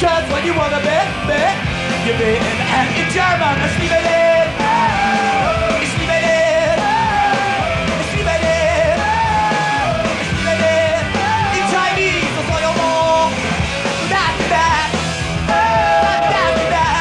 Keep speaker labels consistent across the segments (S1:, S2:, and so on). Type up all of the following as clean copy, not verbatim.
S1: Just when you wanna bet, you be in German, I sleep it in, I sleep it in, I sleep it in, I sleep it in, in Chinese, I saw your mom, that's that, that's that.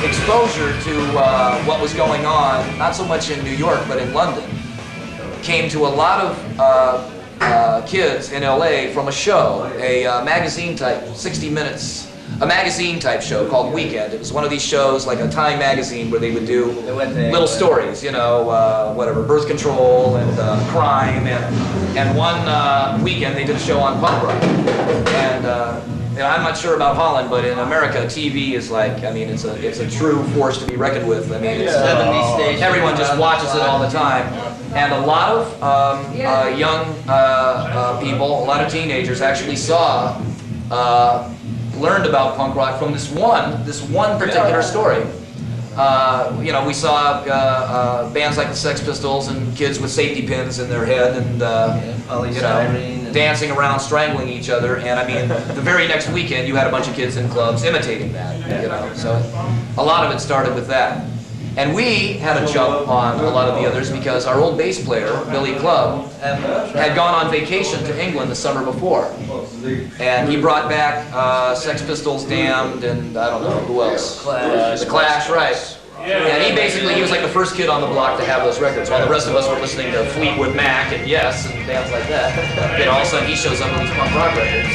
S2: Exposure to what was going on, not so much in New York, but in London, came to a lot of kids in LA from a show, a magazine type, 60 Minutes, a magazine type show called Weekend. It was one of these shows, like a Time magazine, where they would do little stories, you know, whatever, birth control and crime, and one weekend they did a show on punk rock. And I'm not sure about Holland, but in America, TV is like, I mean, it's a true force to be reckoned with. I mean, it's, everyone just watches it all the time. And a lot of young people, a lot of teenagers actually learned about punk rock from this one particular story. You know, we saw bands like the Sex Pistols and kids with safety pins in their head and, you know, dancing around, strangling each other. And I mean, the very next weekend, you had a bunch of kids in clubs imitating that, you know. So a lot of it started with that. And we had a jump on a lot of the others because our old bass player, Billy Clubb, had gone on vacation to England the summer before. And he brought back Sex Pistols, Damned, and I don't know, who else? The Clash, right. And he was like the first kid on the block to have those records, while the rest of us were listening to Fleetwood Mac and Yes and bands like that. Then all of a sudden he shows up with these punk rock records.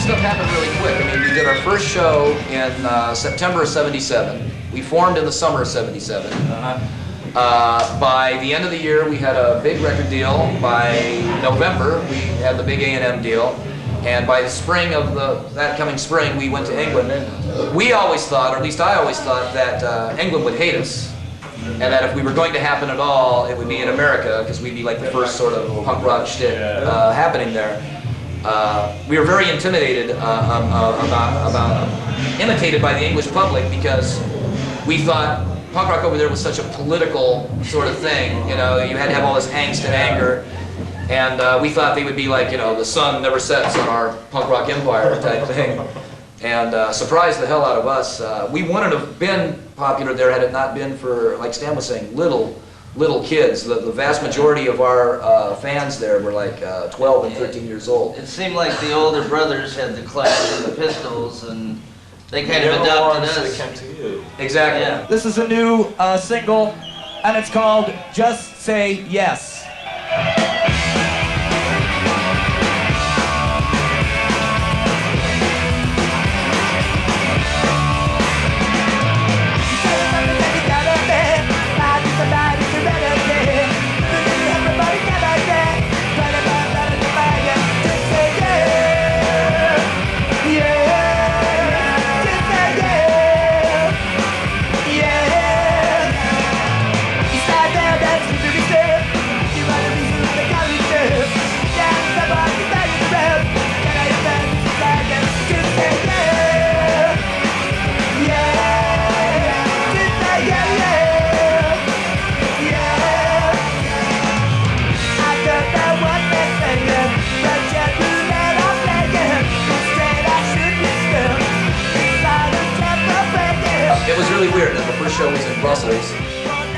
S2: Stuff happened really quick. I mean, we did our first show in September of '77. We formed in the summer of '77. By the end of the year, we had a big record deal. By November, we had the big A&M deal. And by the spring of that coming spring, we went to England. We always thought, or at least I always thought, that England would hate us. And that if we were going to happen at all, it would be in America, because we'd be like the first sort of punk rock shit happening there. We were very intimidated imitated by the English public, because we thought punk rock over there was such a political sort of thing. You know, you had to have all this angst and anger, and we thought they would be like, you know, the sun never sets on our punk rock empire type thing, and surprised the hell out of us. We wouldn't have been popular there had it not been for, like Stan was saying, little kids. The vast majority of our fans there were like 12 and 13 years old.
S3: It seemed like the older brothers had the Clash and the Pistols, and they kind of adopted us.
S4: Came to you.
S2: Exactly.
S3: Yeah.
S1: This is a new single, and it's called Just Say Yes.
S2: show was in Brussels,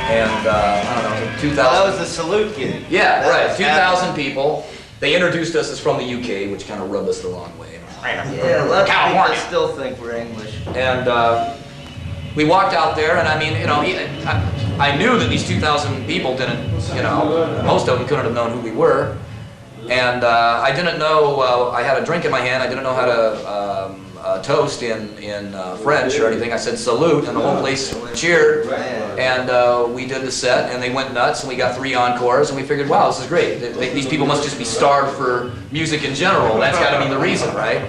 S2: and I don't know, it was 2000.
S3: That was the salute gig.
S2: Yeah,
S3: That
S2: right.
S3: was
S2: 2,000 people. They introduced us as from the UK, which kind of rubbed us the wrong way.
S3: Yeah, lots of
S2: California.
S3: people still think we're English.
S2: And we walked out there, and I mean, you know, I knew that these 2,000 people didn't, you know, most of them couldn't have known who we were. And I didn't know, I had a drink in my hand, I didn't know how to toast in French or anything. I said salute, and the whole place cheered. And we did the set, and they went nuts, and we got 3 encores, and we figured, wow, this is great. These people must just be starved for music in general. That's got to be the reason, right?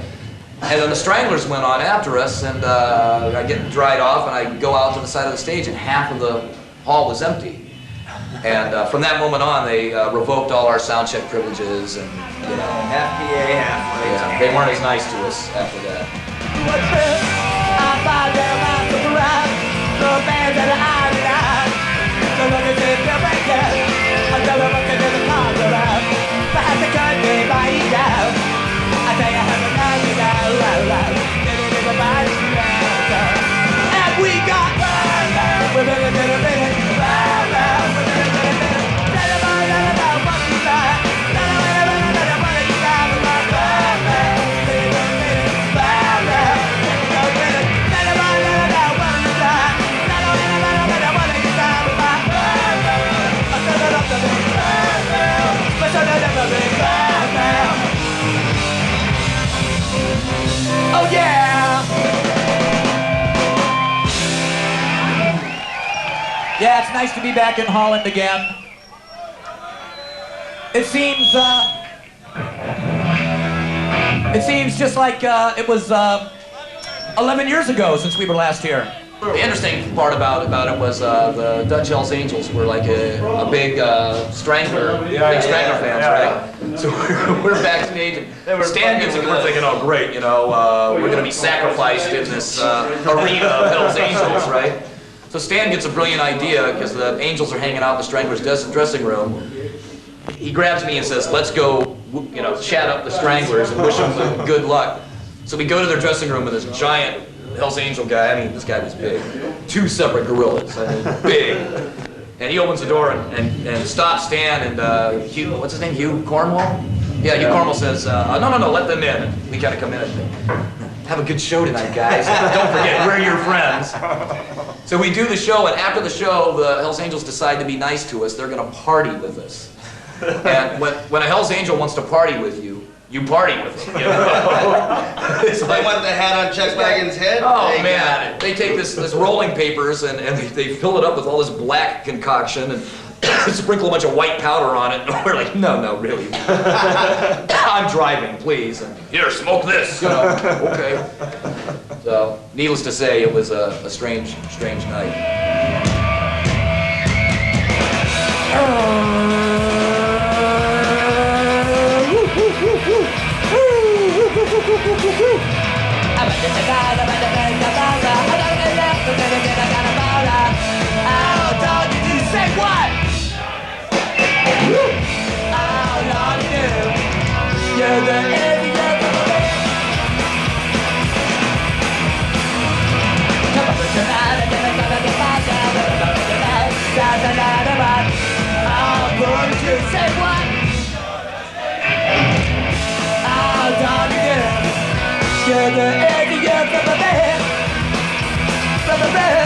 S2: And then the Stranglers went on after us, and I get dried off, and I go out to the side of the stage, and half of the hall was empty. And from that moment on, they revoked all our sound check privileges, and you know,
S3: Half PA, half lights.
S2: yeah, they weren't as nice to us after that.
S1: And we got oh yeah! Yeah, it's nice to be back in Holland again. It seems just like it was 11 years ago since we were last here.
S2: The interesting part about it was the Dutch Hells Angels were like a big Strangler, fans, right? So we're backstage, and Stan gets we're thinking, oh great, you know, we're going to be sacrificed in this arena of Hells Angels, right? So Stan gets a brilliant idea because the Angels are hanging out in the Stranglers' dressing room. He grabs me and says, let's go, you know, chat up the Stranglers and wish them good luck. So we go to their dressing room with this giant Hells Angel guy. I mean, this guy was big. 2 separate gorillas. I mean, big. And he opens the door and stops Stan and Hugh, what's his name? Hugh Cornwall? Yeah, Hugh Cornwall says, no, let them in. And we kind of come in and have a good show tonight, guys. Don't forget, we're your friends. So we do the show, and after the show, the Hells Angels decide to be nice to us. They're going to party with us. And when a Hells Angel wants to party with you, you party with them. You know? It's
S3: They
S2: like,
S3: want the hat on Chuck Wagon's head?
S2: oh
S3: They got
S2: man,
S3: it.
S2: they take this rolling papers and they fill it up with all this black concoction and sprinkle a bunch of white powder on it. And we're like, no, really. I'm driving, please. And here, smoke this. You know, okay. So, needless to say, it was a strange night.
S1: Say what? Oh, Lord, you're the idiot of the band. I'm going to say what? Oh, Lord, you're the idiot of the band.